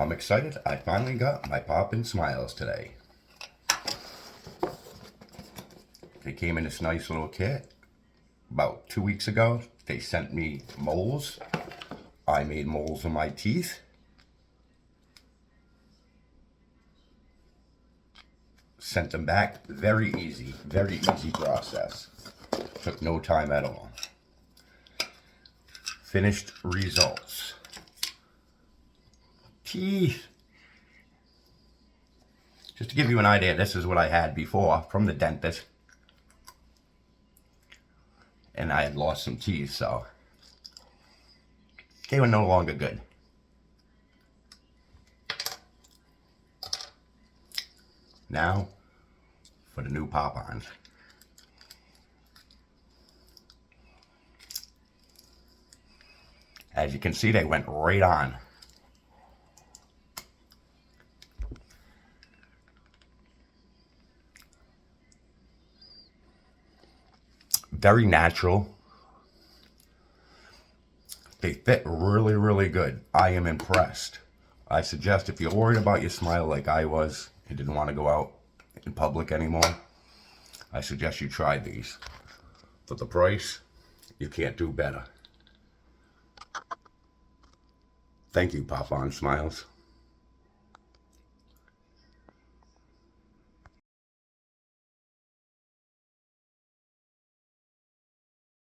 I'm excited. I finally got my Poppin' Smiles today. They came in this nice little kit. About 2 weeks ago, they sent me moles. I made moles in my teeth. Sent them back. Very easy process. Took no time at all. Finished results. Teeth. Just to give you an idea, this is what I had before from the dentist. And I had lost some teeth, so they were no longer good. Now, for the new pop-ons. As you can see, they went right on. Very natural. They fit really good. I am impressed. I suggest if you're worried about your smile like I was and didn't want to go out in public anymore, I suggest you try these. For the price, you can't do better. Thank you, Pop-On Smiles.